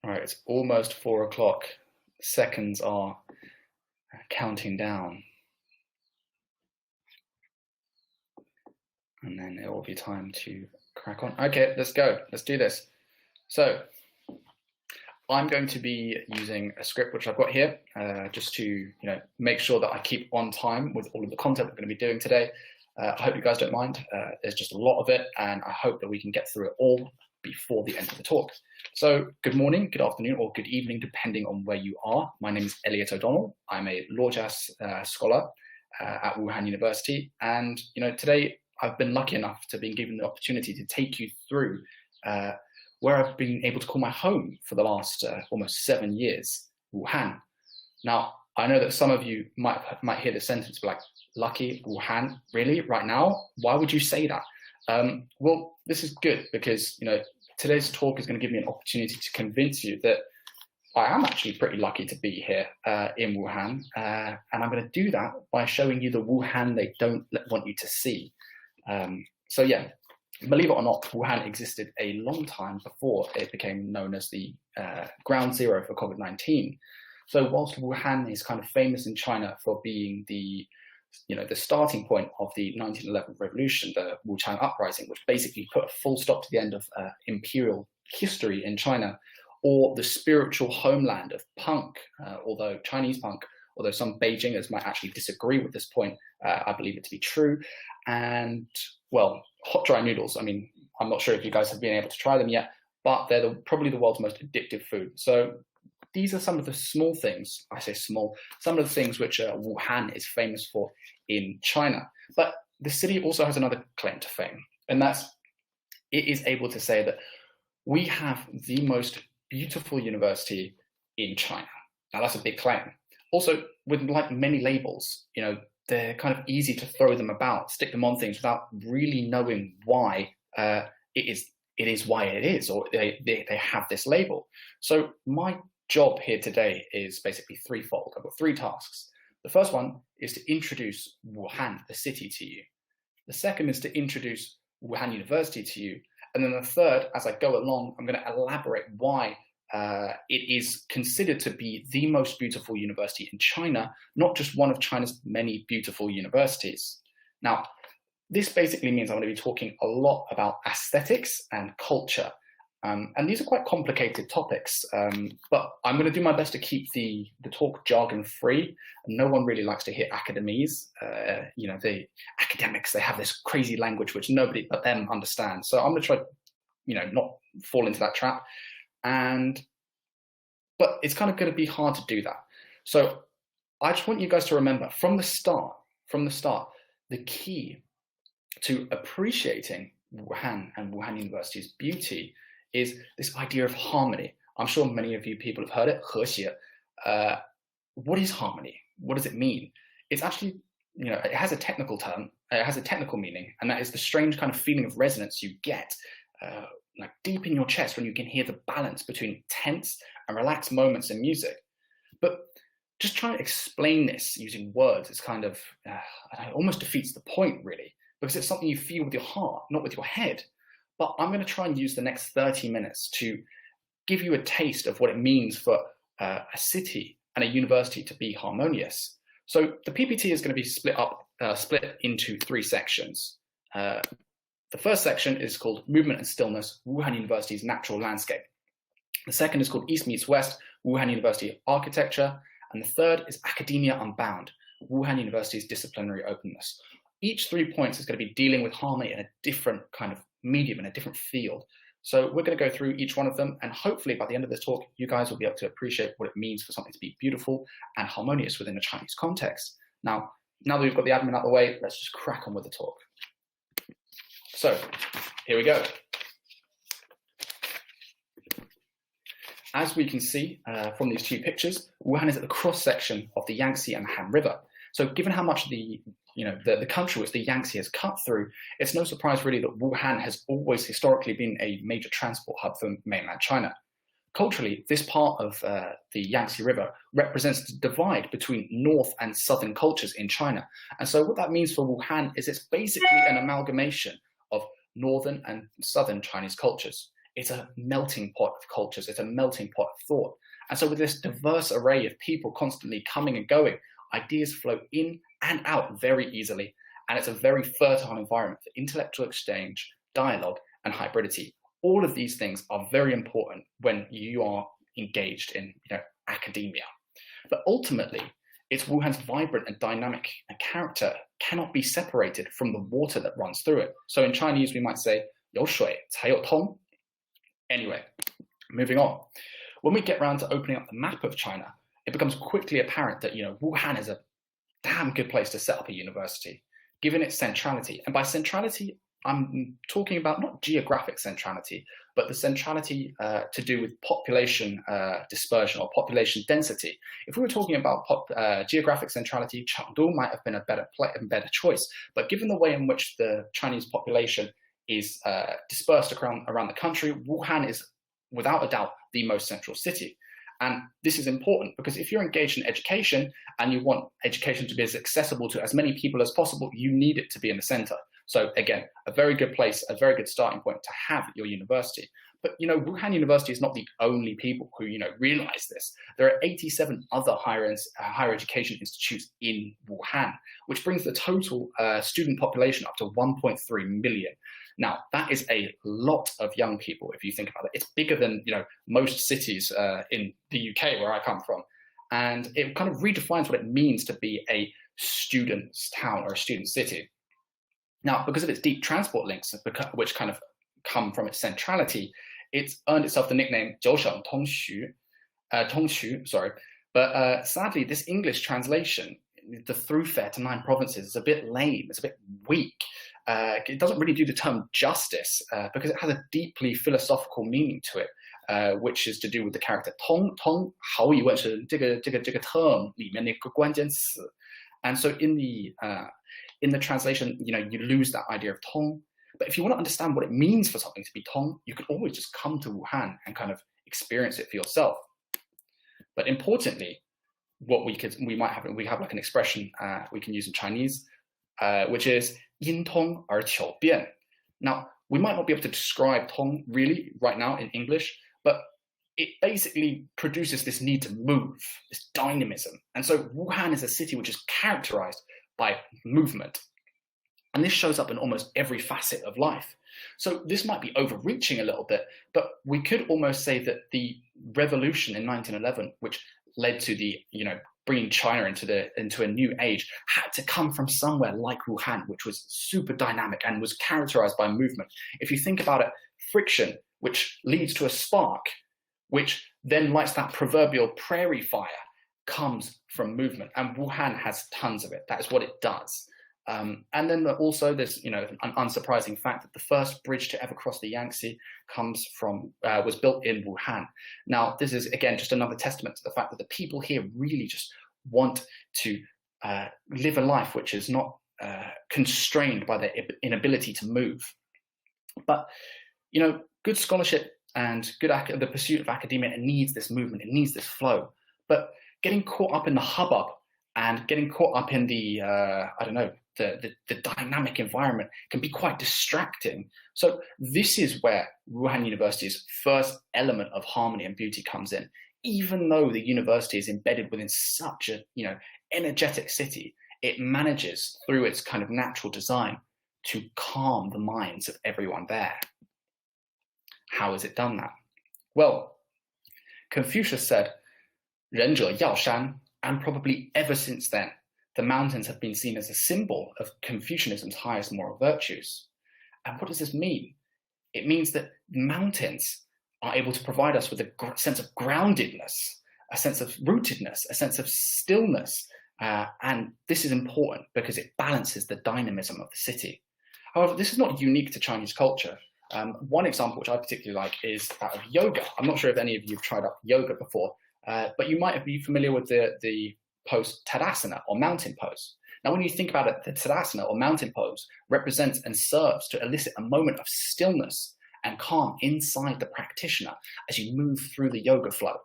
All right, it's almost 4 o'clock. Seconds are counting down. And then it will be time to crack on. Okay, let's go. Let's do this. So I'm going to be using a script which I've got here, just to make sure that I keep on time with all of the content we're going to be doing today. I hope you guys don't mind. There's just a lot of it, and I hope that we can get through it all before the end of the talk. So good morning, good afternoon, or good evening, depending on where you are. My name is Elliot O'Donnell. I'm a law jazz scholar at Wuhan University, and today I've been lucky enough to be given the opportunity to take you through where I've been able to call my home for the last almost 7 years, Wuhan. Now, I know that some of you might hear the sentence like, lucky, Wuhan, really, right now? Why would you say that? Well, this is good because, today's talk is going to give me an opportunity to convince you that I am actually pretty lucky to be here in Wuhan. And I'm going to do that by showing you the Wuhan they don't want you to see. So yeah, believe it or not, Wuhan existed a long time before it became known as the ground zero for COVID-19. So whilst Wuhan is kind of famous in China for being the starting point of the 1911 revolution, the Wuchang uprising, which basically put a full stop to the end of imperial history in China, or the spiritual homeland of punk, Chinese punk, although some Beijingers might actually disagree with this point, I believe it to be true. And, well, hot dry noodles, I'm not sure if you guys have been able to try them yet, but they're probably the world's most addictive food. So these are some of the small things, I say small, some of the things which Wuhan is famous for in China. But the city also has another claim to fame, and that's it is able to say that we have the most beautiful university in China. Now that's a big claim. Also, with like many labels, they're kind of easy to throw them about, stick them on things without really knowing why it is why it is, or they have this label. So my job here today is basically threefold. I've got 3 tasks. The first one is to introduce Wuhan, the city, to you. The second is to introduce Wuhan University to you. And then the third, as I go along, I'm going to elaborate why it is considered to be the most beautiful university in China, not just one of China's many beautiful universities. Now, this basically means I'm going to be talking a lot about aesthetics and culture. And these are quite complicated topics, but I'm going to do my best to keep the talk jargon free. No one really likes to hear academies. The academics, they have this crazy language which nobody but them understands. So I'm going to try, not fall into that trap. But it's kind of going to be hard to do that. So I just want you guys to remember from the start, the key to appreciating Wuhan and Wuhan University's beauty is this idea of harmony. I'm sure many of you people have heard it, 和谐. What is harmony? What does it mean? It's actually, it has a technical term, it has a technical meaning, and that is the strange kind of feeling of resonance you get like deep in your chest when you can hear the balance between tense and relaxed moments in music. But just trying to explain this using words is kind of, it almost defeats the point really, because it's something you feel with your heart, not with your head. But I'm going to try and use the next 30 minutes to give you a taste of what it means for a city and a university to be harmonious. So the PPT is going to be split into 3 sections. The first section is called Movement and Stillness, Wuhan University's Natural Landscape. The second is called East Meets West, Wuhan University Architecture. And the third is Academia Unbound, Wuhan University's Disciplinary Openness. Each 3 points is going to be dealing with harmony in a different kind of medium, in a different field. So we're going to go through each one of them, and hopefully by the end of this talk, you guys will be able to appreciate what it means for something to be beautiful and harmonious within a Chinese context. Now that we've got the admin out of the way, let's just crack on with the talk. So here we go. As we can see from these 2 pictures, Wuhan is at the cross-section of the Yangtze and the Han River. So given how much the country which the Yangtze has cut through, it's no surprise really that Wuhan has always historically been a major transport hub for mainland China. Culturally, this part of the Yangtze River represents the divide between north and southern cultures in China. And so what that means for Wuhan is it's basically an amalgamation of northern and southern Chinese cultures. it's a melting pot of cultures, it's a melting pot of thought. And so with this diverse array of people constantly coming and going, ideas flow in and out very easily. And it's a very fertile environment for intellectual exchange, dialogue, and hybridity. All of these things are very important when you are engaged in academia. But ultimately, it's Wuhan's vibrant and dynamic character cannot be separated from the water that runs through it. So in Chinese, we might say, 有水才有通. Anyway, moving on. When we get around to opening up the map of China, it becomes quickly apparent that, Wuhan is a damn good place to set up a university, given its centrality. And by centrality, I'm talking about not geographic centrality, but the centrality to do with population dispersion or population density. If we were talking about geographic centrality, Chengdu might have been a better choice. But given the way in which the Chinese population is dispersed around the country, Wuhan is without a doubt the most central city. And this is important because if you're engaged in education and you want education to be as accessible to as many people as possible, you need it to be in the center. So again, a very good place, a very good starting point to have your university. But Wuhan University is not the only people who realize this. There are 87 other higher education institutes in Wuhan, which brings the total student population up to 1.3 million. Now, that is a lot of young people if you think about it. It's bigger than most cities in the UK where I come from, and it kind of redefines what it means to be a student's town or a student city. Now, because of its deep transport links, which kind of come from its centrality, it's earned itself the nickname 九省通衢, sorry. But sadly, this English translation, the thoroughfare to 9 provinces, is a bit lame, it's a bit weak. It doesn't really do the term justice because it has a deeply philosophical meaning to it, which is to do with the character 通毫疑问是这个 term 里面的一个关键词. And so in the translation, you lose that idea of 通. But if you want to understand what it means for something to be 通, you can always just come to Wuhan and kind of experience it for yourself. But importantly, we have like an expression we can use in Chinese, which is 因通而求变. Now, we might not be able to describe 通 really right now in English, but it basically produces this need to move, this dynamism. And so Wuhan is a city which is characterized by movement. And this shows up in almost every facet of life. So this might be overreaching a little bit, but we could almost say that the revolution in 1911, which led to the, bringing China into a new age, had to come from somewhere like Wuhan, which was super dynamic and was characterized by movement. If you think about it, friction, which leads to a spark, which then lights that proverbial prairie fire, comes from movement. And Wuhan has tons of it. That is what it does. And then also there's, an unsurprising fact that the first bridge to ever cross the Yangtze was built in Wuhan. Now, this is, again, just another testament to the fact that the people here really just want to live a life which is not constrained by their inability to move. But, good scholarship and the pursuit of academia, it needs this movement, it needs this flow. But getting caught up in the hubbub and getting caught up in the, the dynamic environment can be quite distracting. So this is where Wuhan University's first element of harmony and beauty comes in. Even though the university is embedded within such a, energetic city, it manages through its kind of natural design to calm the minds of everyone there. How has it done that? Well, Confucius said, 仁者要山, and probably ever since then, the mountains have been seen as a symbol of Confucianism's highest moral virtues. And what does this mean? It means that mountains are able to provide us with a sense of groundedness, a sense of rootedness, a sense of stillness. And this is important because it balances the dynamism of the city. However, this is not unique to Chinese culture. One example which I particularly like is that of yoga. I'm not sure if any of you have tried out yoga before, but you might be familiar with the pose Tadasana or mountain pose. Now, when you think about it, the Tadasana or mountain pose represents and serves to elicit a moment of stillness and calm inside the practitioner as you move through the yoga flow.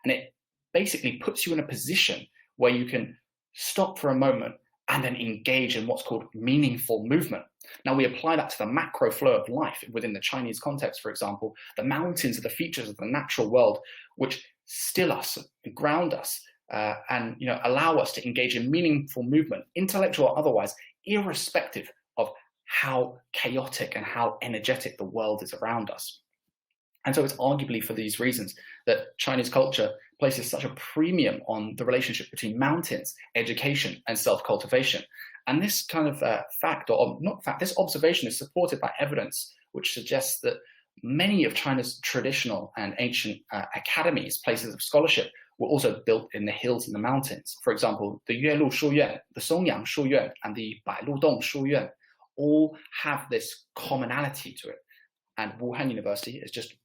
And it basically puts you in a position where you can stop for a moment and then engage in what's called meaningful movement. Now we apply that to the macro flow of life within the Chinese context, for example. The mountains are the features of the natural world which still us, ground us, and allow us to engage in meaningful movement, intellectual or otherwise, irrespective of how chaotic and how energetic the world is around us. And so it's arguably for these reasons that Chinese culture places such a premium on the relationship between mountains, education, and self-cultivation. And this kind of this observation is supported by evidence which suggests that many of China's traditional and ancient academies, places of scholarship, were also built in the hills and the mountains. For example, the Yuelu Shuyuan, the Songyang Shuyuan, and the Bailudong Shuyuan all have this commonality to it. And Wuhan University is just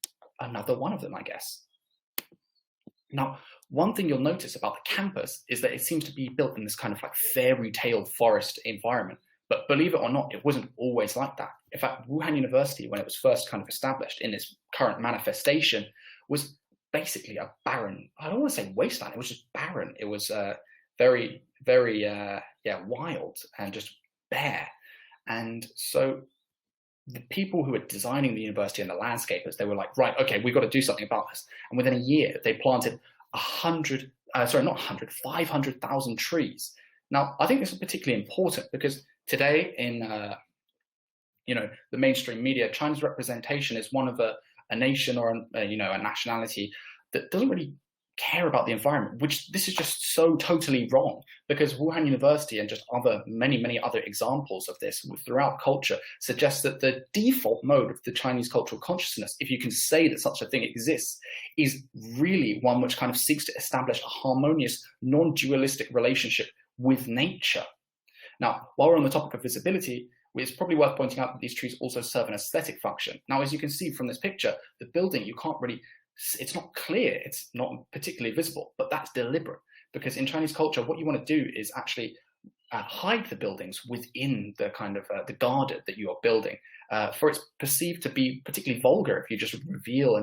another one of them, I guess. Now, one thing you'll notice about the campus is that it seems to be built in this kind of like fairy tale forest environment. But believe it or not, it wasn't always like that. In fact, Wuhan University, when it was first kind of established in its current manifestation, was basically a barren, I don't want to say wasteland, it was just barren. It was very, very, wild and just bare. And so the people who were designing the university and the landscapers, they were like, right, okay, we've got to do something about this. And within a year, they planted 500,000 trees. Now, I think this is particularly important because today in, the mainstream media, China's representation is one of a nation or a nationality that doesn't really care about the environment, which this is just so totally wrong, because Wuhan University and just many other examples of this throughout culture suggests that the default mode of the Chinese cultural consciousness, if you can say that such a thing exists, is really one which kind of seeks to establish a harmonious, non-dualistic relationship with nature. Now, while we're on the topic of visibility, it's probably worth pointing out that these trees also serve an aesthetic function. Now, as you can see from this picture, the building, it's not clear, it's not particularly visible, but that's deliberate, because in Chinese culture, what you want to do is actually hide the buildings within the kind of the garden that you are building, for it's perceived to be particularly vulgar if you just reveal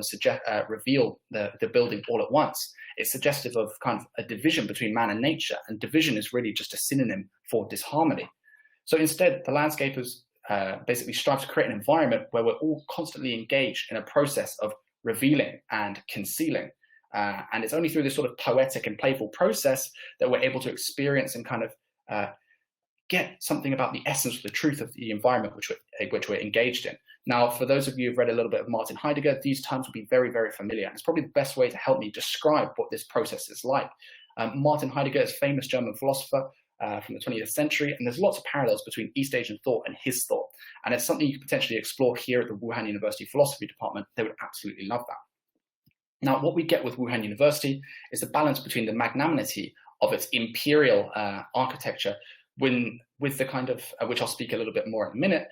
the building all at once. It's suggestive of kind of a division between man and nature, and division is really just a synonym for disharmony. So instead, the landscapers basically strive to create an environment where we're all constantly engaged in a process of revealing and concealing. And it's only through this sort of poetic and playful process that we're able to experience and kind of get something about the essence of the truth of the environment which we're engaged in. Now, for those of you who've read a little bit of Martin Heidegger, these terms will be very, very familiar. And it's probably the best way to help me describe what this process is like. Martin Heidegger is a famous German philosopher from the 20th century, and there's lots of parallels between East Asian thought and his thought. And it's something you could potentially explore here at the Wuhan University Philosophy Department. They would absolutely love that. Now, what we get with Wuhan University is the balance between the magnanimity of its imperial architecture with the kind of, which I'll speak a little bit more in a minute,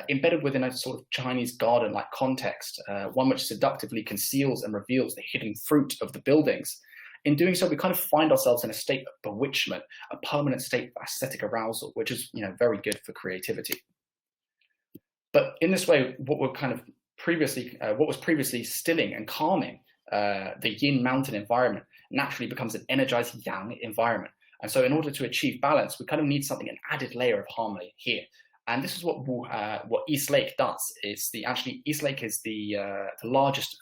embedded within a sort of Chinese garden-like context, one which seductively conceals and reveals the hidden fruit of the buildings. In doing so, we kind of find ourselves in a state of bewitchment, a permanent state of aesthetic arousal, which is very good for creativity. But in this way, what was previously stilling and calming, the yin mountain environment, naturally becomes an energized yang environment. And so in order to achieve balance, we kind of need something, an added layer of harmony here. And this is what East Lake does. East Lake is the largest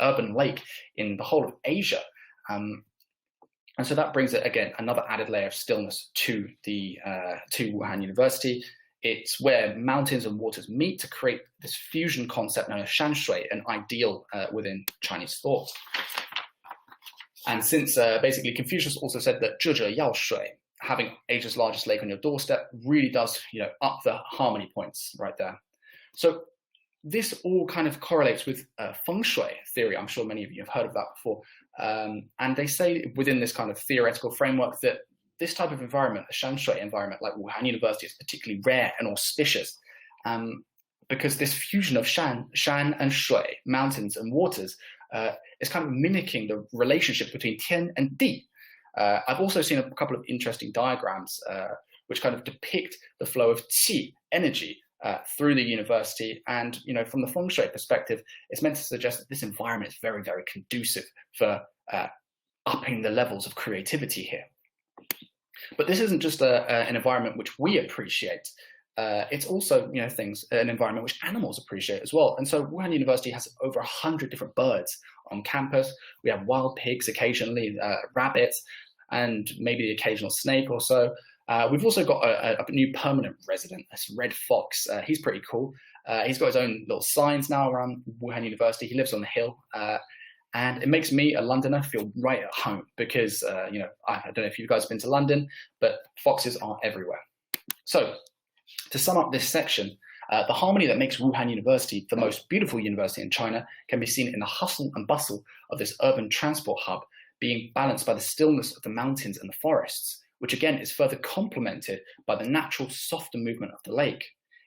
urban lake in the whole of Asia. And so that brings it, again, another added layer of stillness to Wuhan University. It's where mountains and waters meet to create this fusion concept known as Shui, an ideal within Chinese thought. And since basically Confucius also said that 智者要水, having Asia's largest lake on your doorstep really does up the harmony points right there. So this all kind of correlates with Feng Shui theory. I'm sure many of you have heard of that before. And they say within this kind of theoretical framework that this type of environment, a Shui environment like Wuhan University, is particularly rare and auspicious because this fusion of Shan and Shui, mountains and waters, is kind of mimicking the relationship between Tian and Di. I've also seen a couple of interesting diagrams which kind of depict the flow of qi, energy, through the university. And, from the Feng Shui perspective, it's meant to suggest that this environment is very, very conducive for upping the levels of creativity here. But this isn't just an environment which we appreciate. it's also, an environment which animals appreciate as well. And so Wuhan University has over 100 different birds on campus. We have wild pigs occasionally, rabbits, and maybe the occasional snake or so. We've also got a new permanent resident, this red fox. He's pretty cool. He's got his own little signs now around Wuhan University. He lives on the hill. And it makes me, a Londoner, feel right at home because, I don't know if you guys have been to London, but foxes are everywhere. So, to sum up this section, the harmony that makes Wuhan University the most beautiful university in China can be seen in the hustle and bustle of this urban transport hub being balanced by the stillness of the mountains and the forests, which again is further complemented by the natural softer movement of the lake.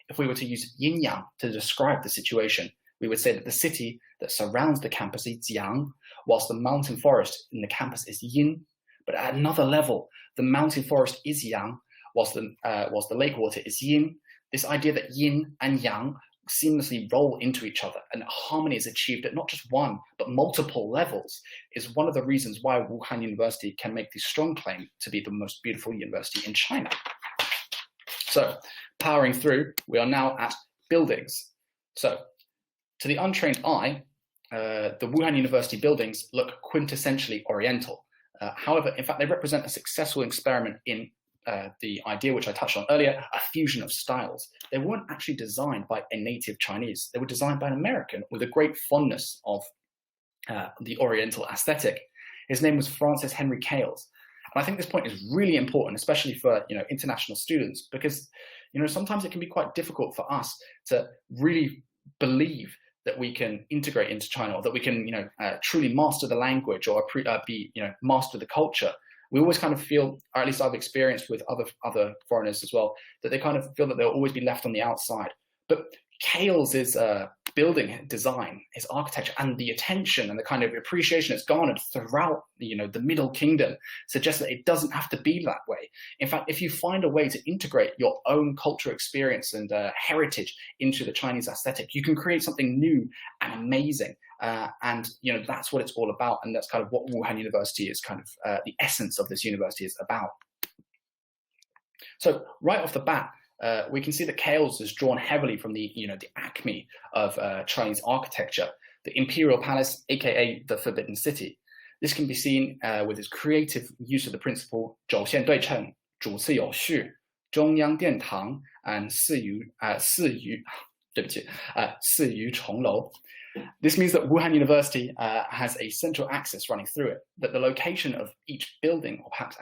If we were to use yin-yang to describe the situation, we would say that the city that surrounds the campus is jiang, whilst the mountain forest in the campus is yin. But at another level, the mountain forest is yang, whilst the lake water is yin. This idea that yin and yang seamlessly roll into each other and harmony is achieved at not just one, but multiple levels is one of the reasons why Wuhan University can make the strong claim to be the most beautiful university in China. So, powering through, we are now at buildings. So, to the untrained eye, the Wuhan University buildings look quintessentially Oriental. However, in fact, they represent a successful experiment in the idea which I touched on earlier, a fusion of styles. They weren't actually designed by a native Chinese. They were designed by an American with a great fondness of the Oriental aesthetic. His name was Francis Henry Cales. And I think this point is really important, especially for international students, because sometimes it can be quite difficult for us to really believe that we can integrate into China, or that we can truly master the language or master the culture. We always kind of feel, or at least I've experienced with other foreigners as well, that they kind of feel that they'll always be left on the outside. But Cales' building design, his architecture, and the attention and the kind of appreciation it's garnered throughout the Middle Kingdom suggests that it doesn't have to be that way. In fact, if you find a way to integrate your own cultural experience and heritage into the Chinese aesthetic, you can create something new and amazing. And that's what it's all about, and that's kind of what Wuhan University is kind of the essence of this university is about. So right off the bat, we can see that Cales is drawn heavily from the acme of Chinese architecture, the Imperial Palace, aka the Forbidden City. This can be seen with his creative use of the principle 轴线对称,主次有序,中央殿堂 and 四隅重楼. This means that Wuhan University has a central axis running through it, that the location of each building, or perhaps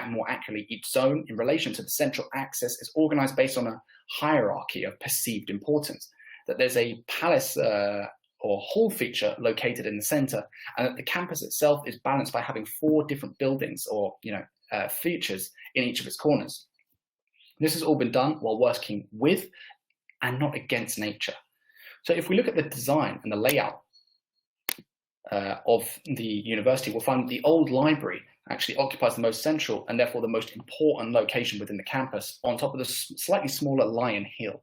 more accurately, each zone in relation to the central axis is organized based on a hierarchy of perceived importance, that there's a palace or hall feature located in the center, and that the campus itself is balanced by having 4 different buildings or features in each of its corners. This has all been done while working with and not against nature. So if we look at the design and the layout of the university, we'll find that the old library actually occupies the most central and therefore the most important location within the campus, on top of the slightly smaller Lion Hill.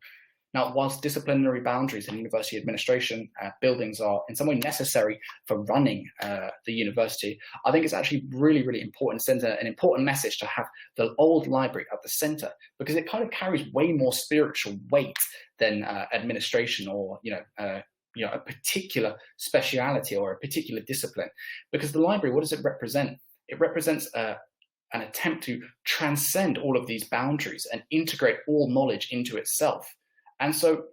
Now, whilst disciplinary boundaries in university administration buildings are in some way necessary for running the university, I think it's actually really, really important to send an important message to have the old library at the center, because it kind of carries way more spiritual weight than administration or a particular speciality or a particular discipline. Because the library, what does it represent? It represents an attempt to transcend all of these boundaries and integrate all knowledge into itself. And so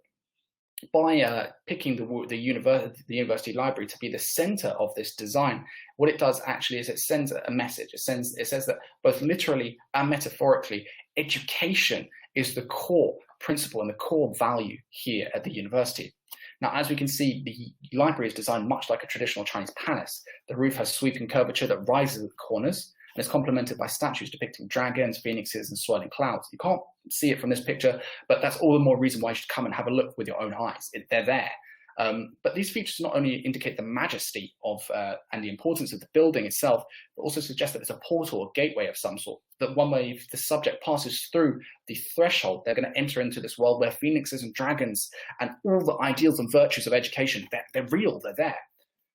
by picking the university library to be the center of this design, what it does actually is it sends a message. It says that both literally and metaphorically, education is the core principle and the core value here at the university. Now, as we can see, the library is designed much like a traditional Chinese palace. The roof has sweeping curvature that rises at the corners, and is complemented by statues depicting dragons, phoenixes, and swirling clouds. You can't see it from this picture, but that's all the more reason why you should come and have a look with your own eyes. They're there. But these features not only indicate the majesty of and the importance of the building itself, but also suggest that it's a portal or gateway of some sort, that one way if the subject passes through the threshold, they're going to enter into this world where phoenixes and dragons and all the ideals and virtues of education, they're real, they're there.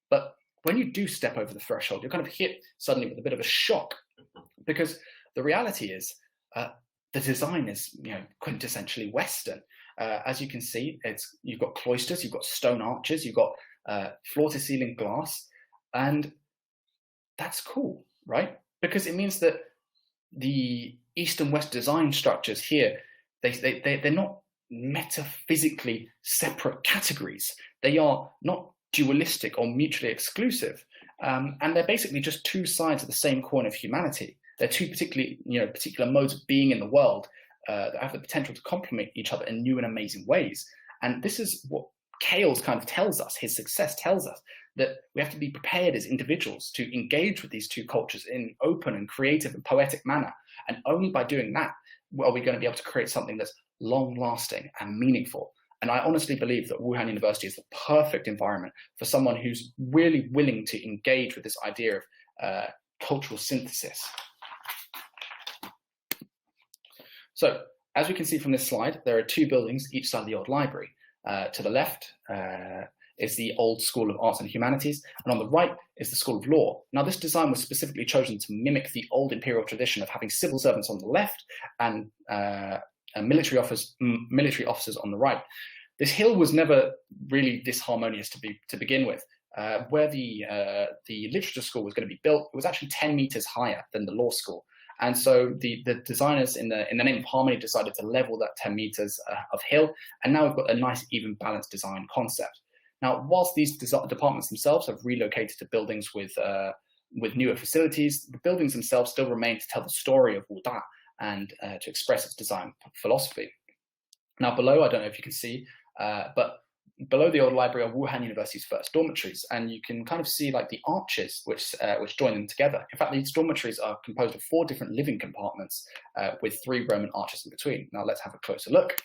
But when you do step over the threshold, you're kind of hit suddenly with a bit of a shock, because the reality is the design is, quintessentially Western. As you can see, you've got cloisters, you've got stone arches, you've got floor-to-ceiling glass, and that's cool, right? Because it means that the East and West design structures here, they're not metaphysically separate categories. They are not dualistic or mutually exclusive, and they're basically just two sides of the same coin of humanity. They're two particular modes of being in the world that have the potential to complement each other in new and amazing ways. And this is what Kale's kind of tells us. His success tells us that we have to be prepared as individuals to engage with these two cultures in open and creative and poetic manner. And only by doing that are we going to be able to create something that's long-lasting and meaningful. And I honestly believe that Wuhan University is the perfect environment for someone who's really willing to engage with this idea of cultural synthesis. So, as we can see from this slide, there are two buildings each side of the old library. To the left is the old School of Arts and Humanities, and on the right is the School of Law. Now, this design was specifically chosen to mimic the old imperial tradition of having civil servants on the left and military officers on the right. This hill was never really this harmonious to begin with. Where the literature school was going to be built, it was actually 10 meters higher than the law school. And so the designers, in the name of harmony, decided to level that 10 meters of hill, and now we've got a nice, even, balanced design concept. Now, whilst these departments themselves have relocated to buildings with newer facilities, the buildings themselves still remain to tell the story of Wuda and to express its design philosophy. Now, below, I don't know if you can see, but below the old library are Wuhan University's first dormitories, and you can kind of see like the arches which join them together. In fact, these dormitories are composed of 4 different living compartments with 3 Roman arches in between. Now let's have a closer look.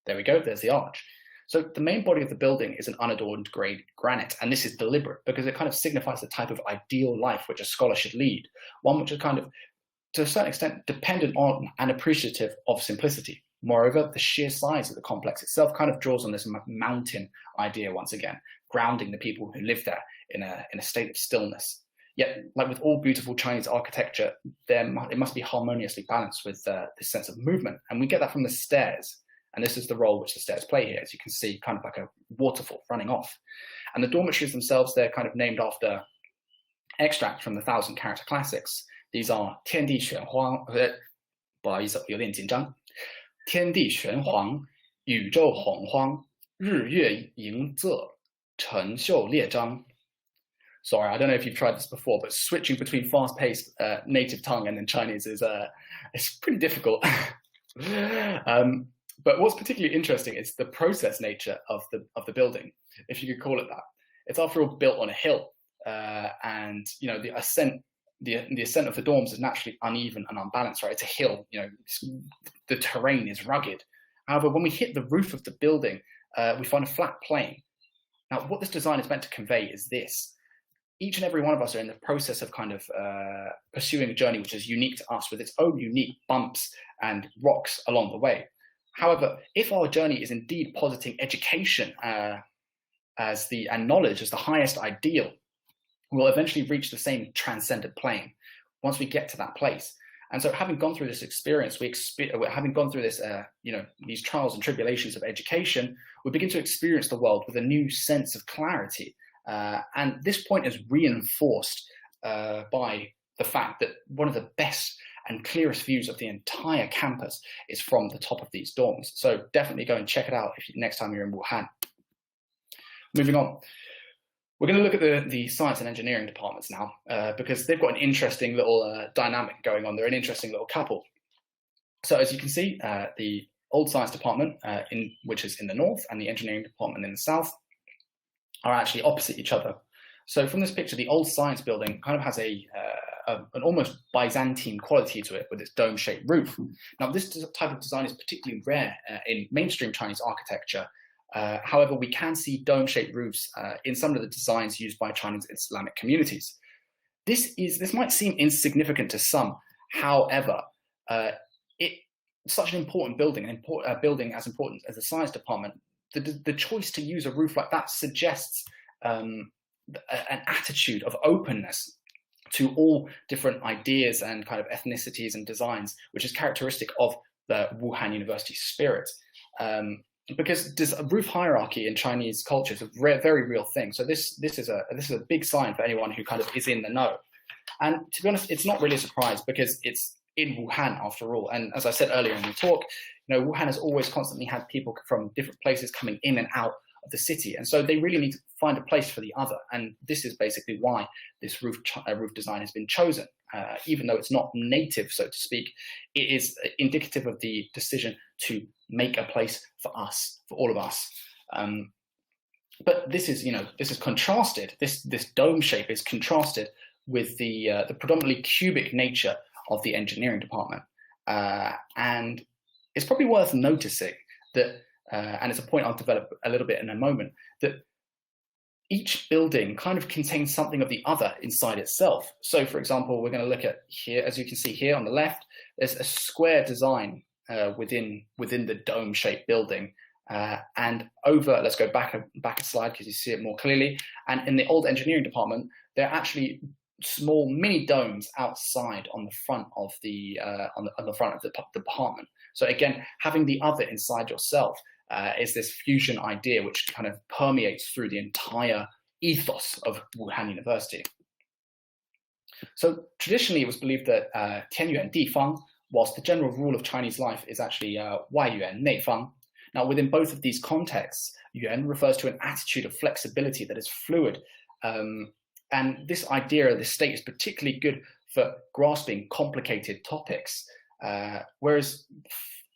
There we go, there's the arch. So the main body of the building is an unadorned grey granite, and this is deliberate because it kind of signifies the type of ideal life which a scholar should lead, one which is kind of, to a certain extent, dependent on and appreciative of simplicity. Moreover, the sheer size of the complex itself kind of draws on this mountain idea once again, grounding the people who live there in a state of stillness. Yet, like with all beautiful Chinese architecture, it must be harmoniously balanced with this sense of movement. And we get that from the stairs. And this is the role which the stairs play here, as you can see, kind of like a waterfall running off. And the dormitories themselves, they're kind of named after extracts from the 1,000-character classics. These are 天地玄黄, 不好意思，有点紧张。天地玄黄，宇宙洪荒，日月盈仄，辰宿列张。Sorry, I don't know if you've tried this before, but switching between fast-paced native tongue and then Chinese is it's pretty difficult. But what's particularly interesting is the process nature of the building, if you could call it that. It's after all built on a hill, and the ascent of the dorms is naturally uneven and unbalanced, right? It's a hill, the terrain is rugged. However, when we hit the roof of the building, we find a flat plane. Now, what this design is meant to convey is this. Each and every one of us are in the process of kind of pursuing a journey which is unique to us, with its own unique bumps and rocks along the way. However, if our journey is indeed positing education and knowledge as the highest ideal, we'll eventually reach the same transcendent plane once we get to that place. And so, having gone through this experience, having gone through this, these trials and tribulations of education, we begin to experience the world with a new sense of clarity. And this point is reinforced by the fact that one of the best and clearest views of the entire campus is from the top of these dorms. So definitely go and check it out next time you're in Wuhan. Moving on. We're going to look at the science and engineering departments now, because they've got an interesting little dynamic going on. They're an interesting little couple. So as you can see, the old science department, which is in the north, and the engineering department in the south, are actually opposite each other. So from this picture, the old science building kind of has an almost Byzantine quality to it with its dome-shaped roof. Now, this type of design is particularly rare in mainstream Chinese architecture. However, we can see dome-shaped roofs in some of the designs used by Chinese Islamic communities. This might seem insignificant to some. However, it's such an important building, a building as important as the science department. The choice to use a roof like that suggests an attitude of openness to all different ideas and kind of ethnicities and designs, which is characteristic of the Wuhan University spirit. Because this roof hierarchy in Chinese culture is a very real thing. So this is a big sign for anyone who kind of is in the know. And to be honest, it's not really a surprise because it's in Wuhan after all. And as I said earlier in the talk, Wuhan has always constantly had people from different places coming in and out of the city. And so they really need to find a place for the other. And this is basically why this roof design has been chosen. Even though it's not native, so to speak, it is indicative of the decision to make a place for us, for all of us. But this is contrasted. This dome shape is contrasted with the predominantly cubic nature of the engineering department. And it's probably worth noticing that, and it's a point I'll develop a little bit in a moment, that each building kind of contains something of the other inside itself. So for example, we're going to look at here, as you can see here on the left, there's a square design within the dome-shaped building. And over, let's go back a slide because you see it more clearly. And in the old engineering department, there are actually small mini domes outside on the front of the department. So again, having the other inside yourself is this fusion idea which kind of permeates through the entire ethos of Wuhan University. So traditionally, it was believed that Tianyuan Difang, whilst the general rule of Chinese life is actually Waiyuan Neifang. Now, within both of these contexts, yuan refers to an attitude of flexibility that is fluid. And this idea, this state is particularly good for grasping complicated topics. Whereas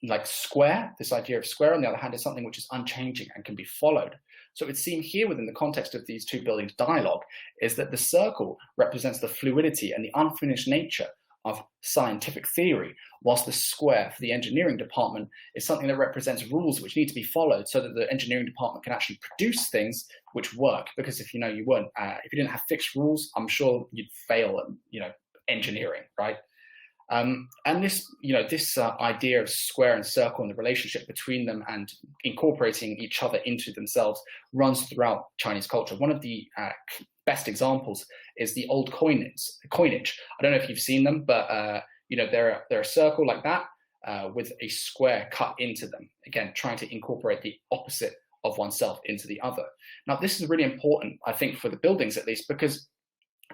like square, this idea of square, on the other hand, is something which is unchanging and can be followed. So it would seem here within the context of these two buildings' dialogue is that the circle represents the fluidity and the unfinished nature of scientific theory, whilst the square for the engineering department is something that represents rules which need to be followed so that the engineering department can actually produce things which work. Because if you didn't have fixed rules, I'm sure you'd fail at engineering, right? And this idea of square and circle and the relationship between them and incorporating each other into themselves runs throughout Chinese culture. One of the best examples is the old coinage. I don't know if you've seen them, but they're a circle like that with a square cut into them. Again, trying to incorporate the opposite of oneself into the other. Now, this is really important, I think, for the buildings at least, because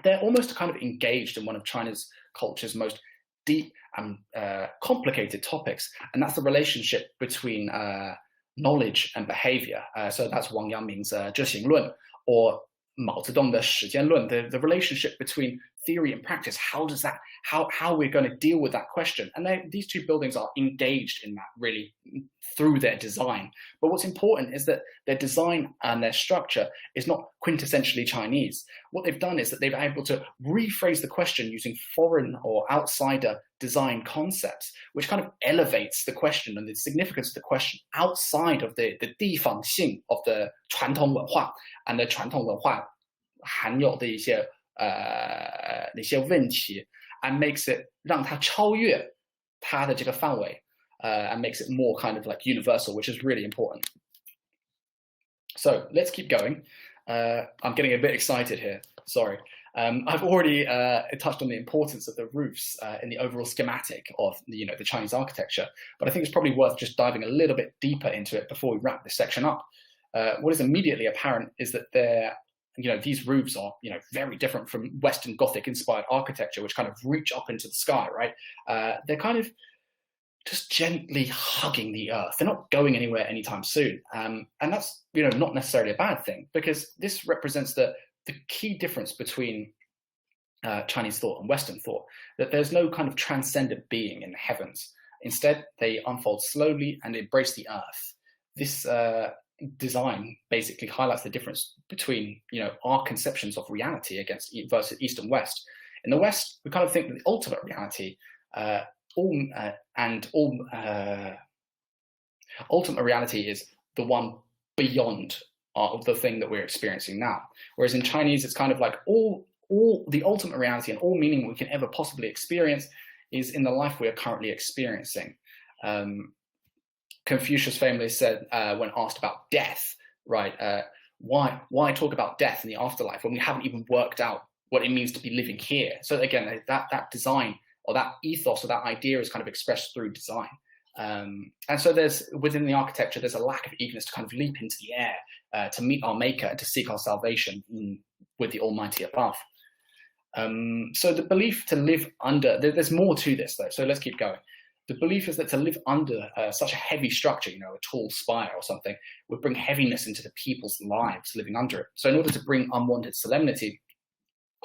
they're almost kind of engaged in one of China's culture's most deep and complicated topics, and that's the relationship between knowledge and behavior. So that's Wang Yangming's 知行论, or Mao Zedong's 时间论, the relationship between theory and practice. How we're going to deal with that question? And these two buildings are engaged in that really through their design. But what's important is that their design and their structure is not quintessentially Chinese. What they've done is that they've been able to rephrase the question using foreign or outsider design concepts, which kind of elevates the question and the significance of the question outside of the 地方性 of the 传统文化 and the 传统文化含有的一些问题 and makes it 让它超越它的这个范围 and makes it more kind of like universal, which is really important. So let's keep going. I'm getting a bit excited here, sorry. I've already touched on the importance of the roofs in the overall schematic of the Chinese architecture, but I think it's probably worth just diving a little bit deeper into it before we wrap this section up. What is immediately apparent is that these roofs are very different from Western Gothic inspired architecture, which kind of reach up into the sky, right? They're kind of just gently hugging the earth. They're not going anywhere anytime soon. And that's not necessarily a bad thing, because this represents the key difference between Chinese thought and Western thought, that there's no kind of transcendent being in the heavens. Instead, they unfold slowly and embrace the earth. This design basically highlights the difference between our conceptions of reality versus East and West. In the West, we kind of think that the ultimate reality, ultimate reality is the one beyond the thing that we're experiencing now. Whereas in Chinese, it's kind of like all the ultimate reality and all meaning we can ever possibly experience is in the life we are currently experiencing. Confucius famously said when asked about death, right? Why talk about death in the afterlife when we haven't even worked out what it means to be living here. So again, that design or that ethos or that idea is kind of expressed through design. And so there's, within the architecture, there's a lack of eagerness to kind of leap into the air, to meet our maker and to seek our salvation with the Almighty above. So the belief to live under, there's more to this though, so let's keep going. The belief is that to live under such a heavy structure, you know, a tall spire or something, would bring heaviness into the people's lives living under it. So in order to bring unwanted solemnity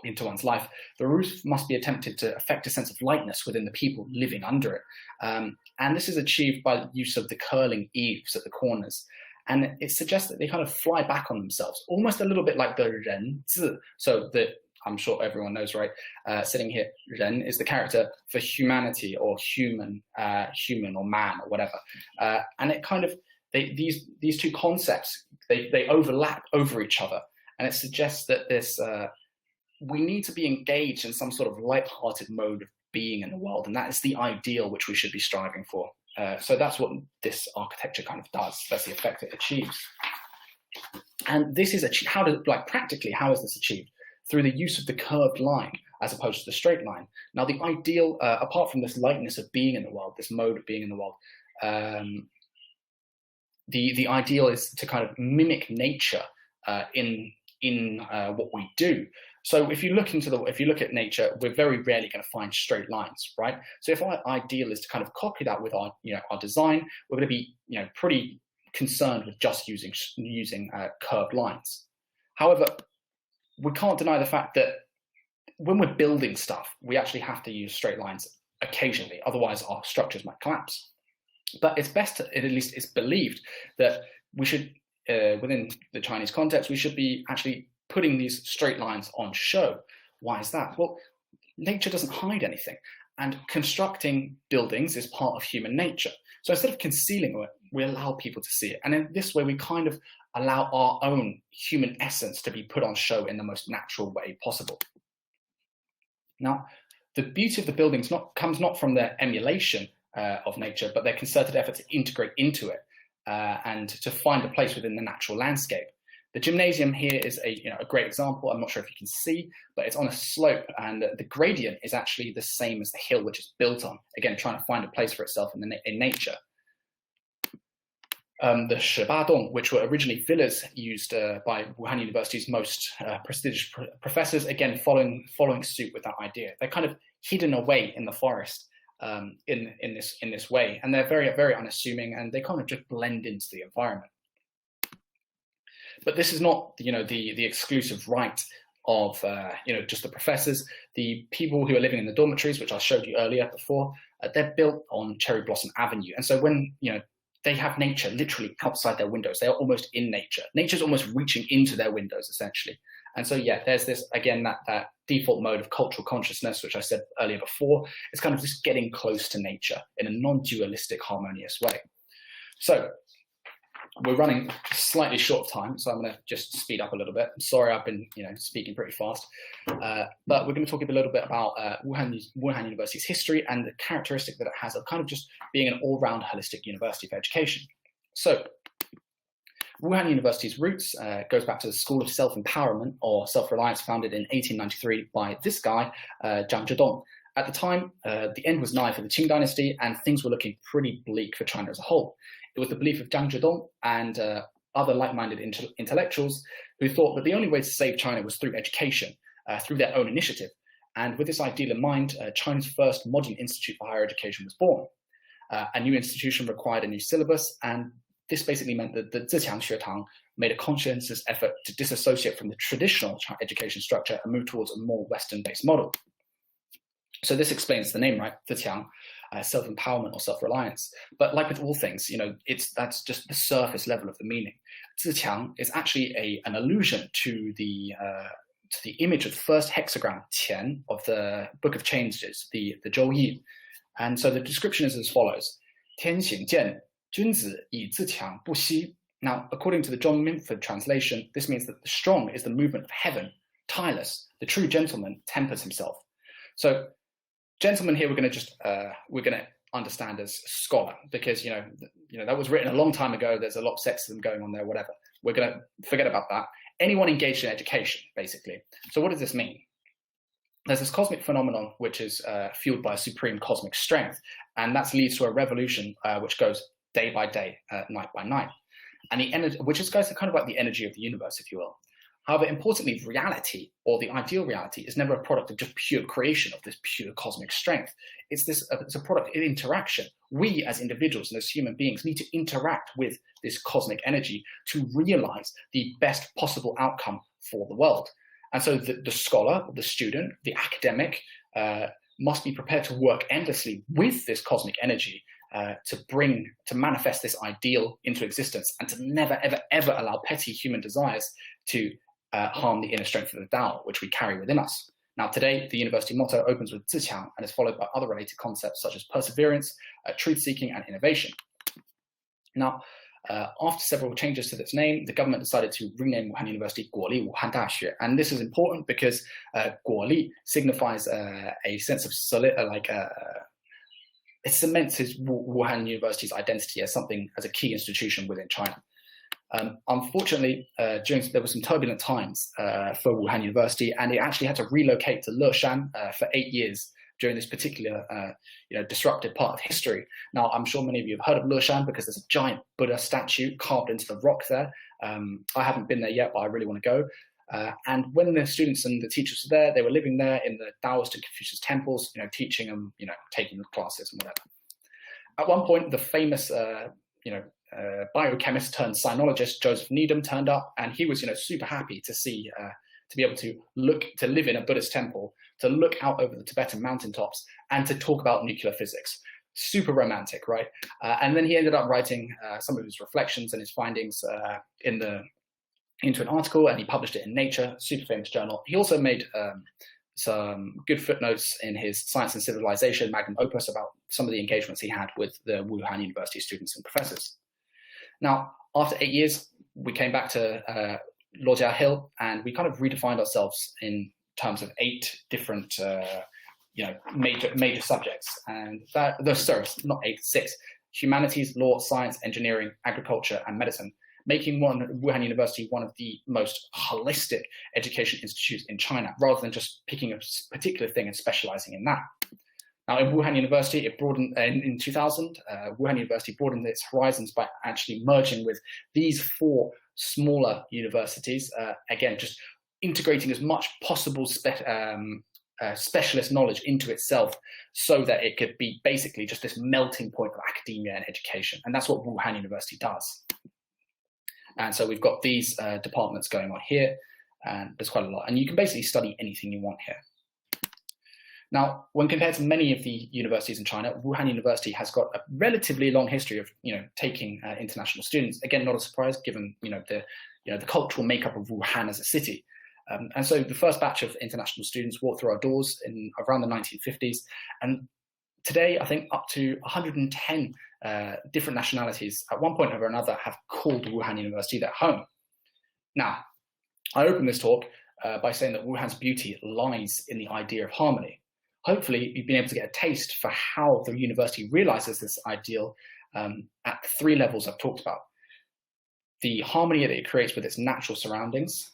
into one's life, the roof must be attempted to affect a sense of lightness within the people living under it. And this is achieved by the use of the curling eaves at the corners. And it suggests that they kind of fly back on themselves, almost a little bit like the 人字. So the, I'm sure everyone knows, right? Sitting here, 人 is the character for humanity or human, human or man or whatever. And it kind of, these two concepts, they overlap over each other. And it suggests that this, we need to be engaged in some sort of light-hearted mode of being in the world, and that is the ideal which we should be striving for. So that's what this architecture kind of does. That's the effect it achieves. And this is achieved, practically, how is this achieved? Through the use of the curved line as opposed to the straight line. Now the ideal, apart from this lightness of being in the world, this mode of being in the world, the ideal is to kind of mimic nature in what we do. So if you look at nature, we're very rarely going to find straight lines, right? So if our ideal is to kind of copy that with our, our design, we're going to be, pretty concerned with just using curved lines. However, we can't deny the fact that when we're building stuff, we actually have to use straight lines occasionally, otherwise our structures might collapse. But it's best, at least it's believed, that we should, within the Chinese context, we should be actually putting these straight lines on show. Why is that? Well, nature doesn't hide anything, and constructing buildings is part of human nature. So instead of concealing it, we allow people to see it. And in this way, we kind of allow our own human essence to be put on show in the most natural way possible. Now, the beauty of the buildings comes not from their emulation of nature, but their concerted effort to integrate into it and to find a place within the natural landscape. The gymnasium here is a great example. I'm not sure if you can see, but it's on a slope, and the gradient is actually the same as the hill which it's built on. Again, trying to find a place for itself in nature. The Shibadong, which were originally villas used by Wuhan University's most prestigious professors, again following suit with that idea. They're kind of hidden away in the forest in this way, and they're very, very unassuming, and they kind of just blend into the environment. But this is not, the exclusive right of, just the professors. The people who are living in the dormitories, which I showed you earlier before, they're built on Cherry Blossom Avenue. And so when, they have nature literally outside their windows, they are almost in nature. Nature's almost reaching into their windows, essentially. And so, yeah, there's this, again, that default mode of cultural consciousness, which I said earlier before. It's kind of just getting close to nature in a non-dualistic, harmonious way. So, we're running slightly short of time, so I'm going to just speed up a little bit. I'm sorry, I've been, speaking pretty fast. But we're going to talk a little bit about Wuhan University's history and the characteristic that it has of kind of just being an all-round holistic university for education. So, Wuhan University's roots goes back to the School of Self-Empowerment or Self-Reliance, founded in 1893 by this guy, Zhang Zhidong. At the time, the end was nigh for the Qing dynasty, and things were looking pretty bleak for China as a whole. It was the belief of Zhang Zhidong and other like-minded intellectuals who thought that the only way to save China was through education, through their own initiative. And with this ideal in mind, China's first modern institute for higher education was born. A new institution required a new syllabus, and this basically meant that the Ziqiang Xuetang made a conscientious effort to disassociate from the traditional education structure and move towards a more Western-based model. So this explains the name, right? Ziqiang, self-empowerment or self-reliance. But like with all things, that's just the surface level of the meaning. Ziqiang is actually an allusion to the image of the first hexagram, Qian, of the Book of Changes, the Zhou Yi. And so the description is as follows: 天行健，君子以自强不息. Now, according to the John Minford translation, this means that the strong is the movement of heaven, tireless. The true gentleman tempers himself. So, gentleman here we're going to understand as scholar, because that was written a long time ago. There's a lot of sexism going on there. Whatever. We're going to forget about that. Anyone engaged in education, basically. So, what does this mean? there's this cosmic phenomenon which is fueled by supreme cosmic strength, and that leads to a revolution which goes day by day, night by night, and the energy, which is kind of like the energy of the universe, if you will. However, importantly, reality, or the ideal reality, is never a product of just pure creation of this pure cosmic strength. It's a product of interaction. We as individuals and as human beings need to interact with this cosmic energy to realize the best possible outcome for the world. And so the scholar, the student, the academic must be prepared to work endlessly with this cosmic energy to manifest this ideal into existence, and to never, ever, ever allow petty human desires to harm the inner strength of the Tao, which we carry within us. Now, today, the university motto opens with 自强 and is followed by other related concepts such as perseverance, truth-seeking, and innovation. Now, after several changes to its name, the government decided to rename Wuhan University 国立武汉大学. And this is important because 国立 signifies a sense of it cements Wuhan University's identity as a key institution within China. Unfortunately, there were some turbulent times for Wuhan University, and it actually had to relocate to Leshan for 8 years during this particular disruptive part of history. Now, I'm sure many of you have heard of Leshan because there's a giant Buddha statue carved into the rock there. I haven't been there yet, but I really want to go. And when the students and the teachers were there, they were living there in the Taoist and Confucius temples, teaching them, taking classes and whatever. At one point, the famous, biochemist turned sinologist Joseph Needham turned up, and he was, super happy to see, to be able to live in a Buddhist temple, to look out over the Tibetan mountaintops, and to talk about nuclear physics. Super romantic, right? And then he ended up writing some of his reflections and his findings into an article, and he published it in Nature, super famous journal. He also made some good footnotes in his Science and Civilization magnum opus about some of the engagements he had with the Wuhan University students and professors. Now, after 8 years, we came back to Luojia Hill, and we kind of redefined ourselves in terms of 8 different, major subjects. And not 8, 6: humanities, law, science, engineering, agriculture, and medicine, making Wuhan University one of the most holistic education institutes in China, rather than just picking a particular thing and specializing in that. Now, in Wuhan University, it broadened in 2000. Wuhan University broadened its horizons by actually merging with these 4 smaller universities. Again, just integrating as much possible specialist knowledge into itself, so that it could be basically just this melting point of academia and education. And that's what Wuhan University does. And so we've got these departments going on here, and there's quite a lot. And you can basically study anything you want here. Now, when compared to many of the universities in China, Wuhan University has got a relatively long history of, taking international students. Again, not a surprise given, the cultural makeup of Wuhan as a city. And so the first batch of international students walked through our doors in around the 1950s. And today, I think up to 110 different nationalities at one point or another have called Wuhan University their home. Now, I open this talk by saying that Wuhan's beauty lies in the idea of harmony. Hopefully, you've been able to get a taste for how the university realizes this ideal at 3 levels I've talked about. The harmony that it creates with its natural surroundings,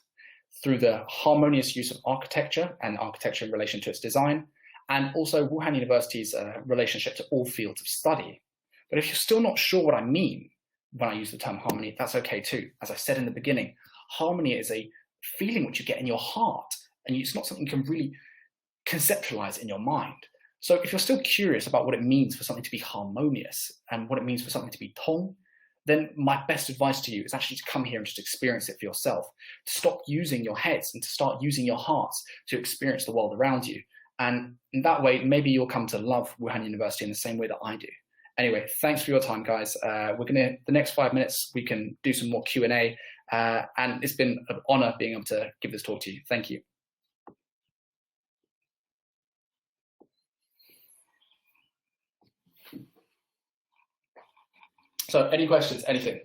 through the harmonious use of architecture and architecture in relation to its design, and also Wuhan University's relationship to all fields of study. But if you're still not sure what I mean when I use the term harmony, that's okay too. As I said in the beginning, harmony is a feeling which you get in your heart, and it's not something you can really conceptualize in your mind. So if you're still curious about what it means for something to be harmonious and what it means for something to be tong, then my best advice to you is actually to come here and just experience it for yourself, to stop using your heads and to start using your hearts to experience the world around you. And in that way, maybe you'll come to love Wuhan University in the same way that I do. Anyway, thanks for your time, guys. The next 5 minutes, we can do some more Q&A. And it's been an honor being able to give this talk to you. Thank you. So any questions, anything?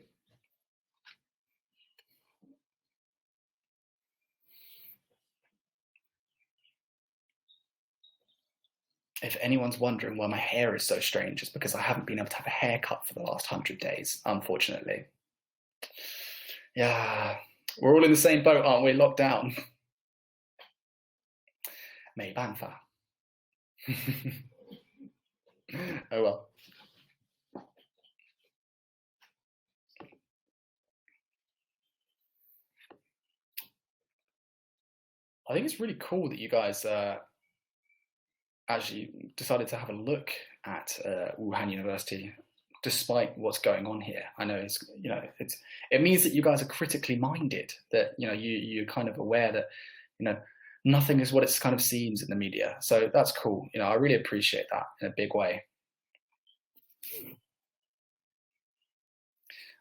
If anyone's wondering why my hair is so strange, it's because I haven't been able to have a haircut for the last 100 days, unfortunately. Yeah, we're all in the same boat, aren't we? Locked down. 没办法。Oh well. I think it's really cool that you guys actually decided to have a look at Wuhan University, despite what's going on here. I know it means that you guys are critically minded. That you're kind of aware that nothing is what it kind of seems in the media. So that's cool. I really appreciate that in a big way.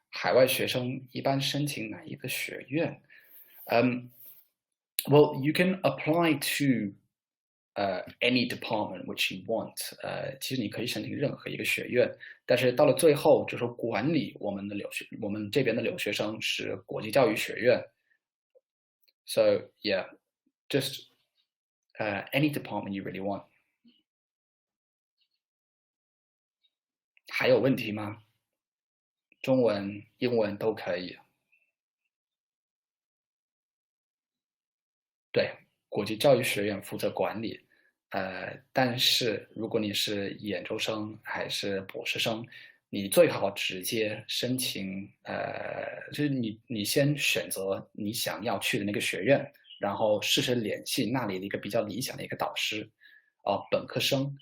海外学生一般申请哪一个学院？Well, you can apply to any department which you want. 其实你可以申请任何一个学院，但是到了最后，就是说管理我们这边的留学生是国际教育学院。So yeah, just any department you really want. 还有问题吗？中文、英文都可以。对，国际教育学院负责管理，但是如果你是研究生还是博士生，你最好直接申请，就是你先选择你想要去的那个学院，然后试试联系那里的一个比较理想的一个导师，本科生，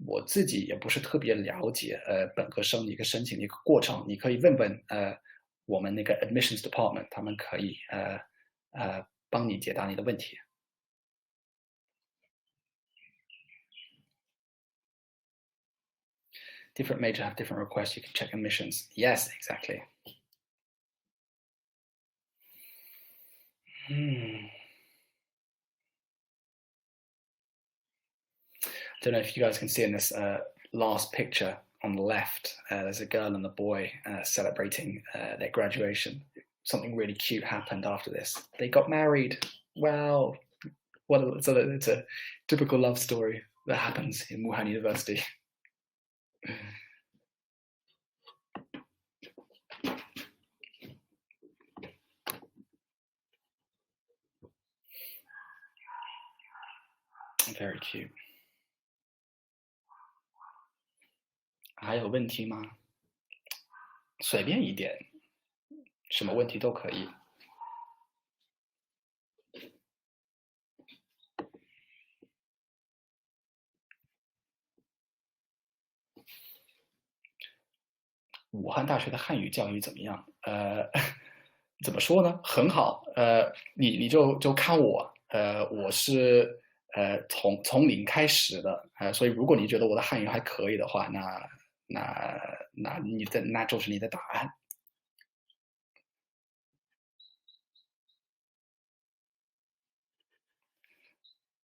我自己也不是特别了解，本科生的一个申请的一个过程，你可以问问我们那个 admissions department， 他们可以帮你解答你的问题。Different major have different requests. You can check admissions. Yes, exactly. Don't know if you guys can see in this last picture on the left, there's a girl and a boy celebrating their graduation. Something really cute happened after this. They got married. Wow. It's a typical love story that happens in Wuhan University. Very cute. 还有问题吗？随便一点，什么问题都可以。武汉大学的汉语教育怎么样？怎么说呢？很好。你就看我，我是从零开始的，所以如果你觉得我的汉语还可以的话，那就是你的答案。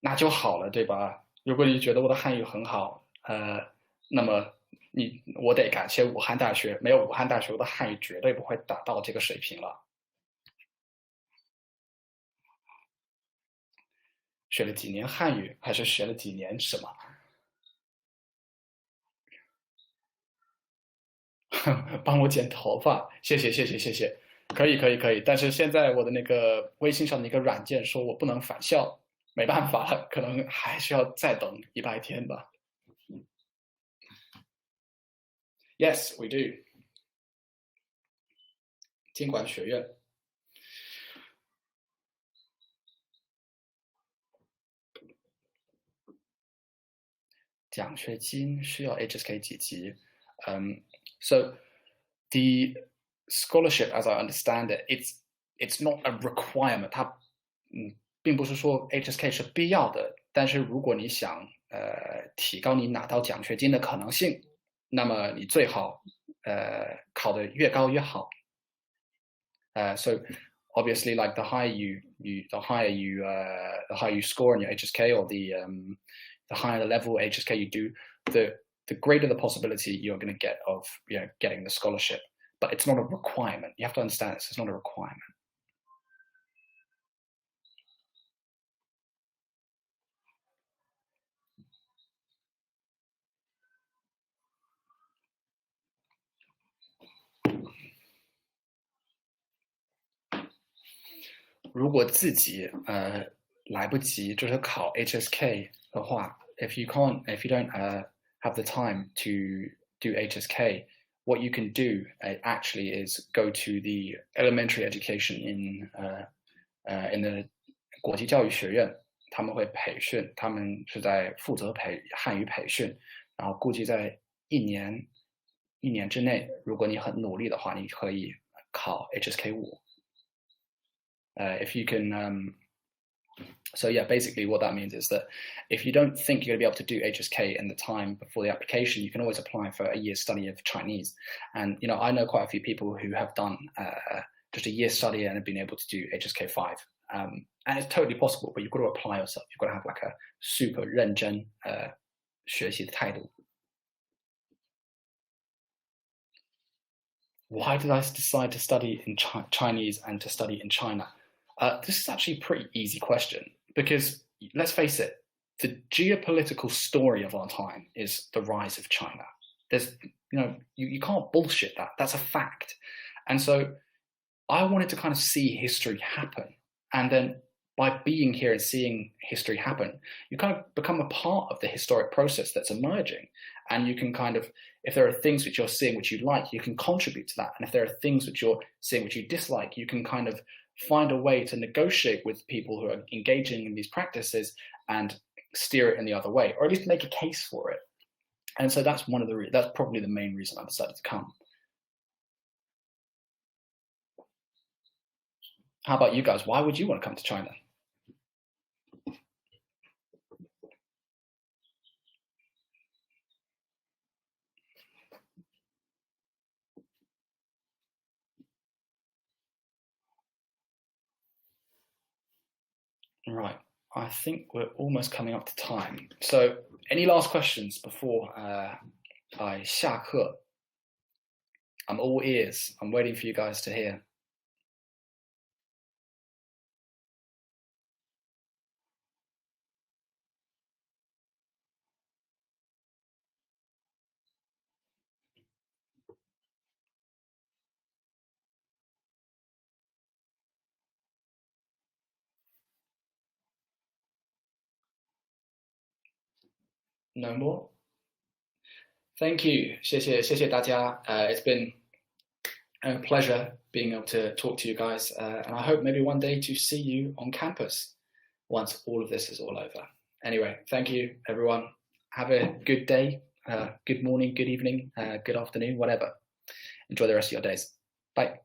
那就好了，对吧？如果你觉得我的汉语很好，那么我得感谢武汉大学，没有武汉大学，我的汉语绝对不会达到这个水平了。学了几年汉语，还是学了几年什么？帮我剪头发，谢谢，可以。但是现在我的那个微信上的一个软件说我不能返校，没办法了，可能还需要再等100天吧。Yes, we do. 经管学院。奖学金需要 HSK 几级？So the scholarship, as I understand it, it's not a requirement. 它并不是说 HSK 是必要的，但是如果你想提高你拿到奖学金的可能性，那么你最好考得越高越好。So obviously, like the higher you score in your HSK, or the higher the level HSK you do, the greater the possibility you're going to get of getting the scholarship. But it's not a requirement. You have to understand this. It's not a requirement. 如果自己来不及，就是考 HSK 的话 if you don't have the time to do HSK, what you can do actually is go to the elementary education in the 国际教育学院，他们会培训，他们是在负责汉语培训，然后估计在一年之内，如果你很努力的话，你可以考 HSK 5。If you can, so yeah, basically what that means is that if you don't think you're going to be able to do HSK in the time before the application, you can always apply for a year's study of Chinese. And I know quite a few people who have done just a year's study and have been able to do HSK 5. And it's totally possible, but you've got to apply yourself. You've got to have like a super 认真学习的态度。Why did I decide to study in Chinese and to study in China? This is actually a pretty easy question because, let's face it, the geopolitical story of our time is the rise of China. There's, you can't bullshit that. That's a fact. And so I wanted to kind of see history happen. And then by being here and seeing history happen, you kind of become a part of the historic process that's emerging. And you can kind of, if there are things which you're seeing which you like, you can contribute to that. And if there are things which you're seeing which you dislike, you can kind of find a way to negotiate with people who are engaging in these practices and steer it in the other way, or at least make a case for it. And so that's that's probably the main reason I decided to come. How about you guys? Why would you want to come to China? Right, I think we're almost coming up to time. So any last questions before I 下课? I'm all ears. I'm waiting for you guys to hear. No more? Thank you. 谢谢大家. It's been a pleasure being able to talk to you guys. And I hope maybe one day to see you on campus once all of this is all over. Anyway, thank you, everyone. Have a good day, good morning, good evening, good afternoon, whatever. Enjoy the rest of your days. Bye.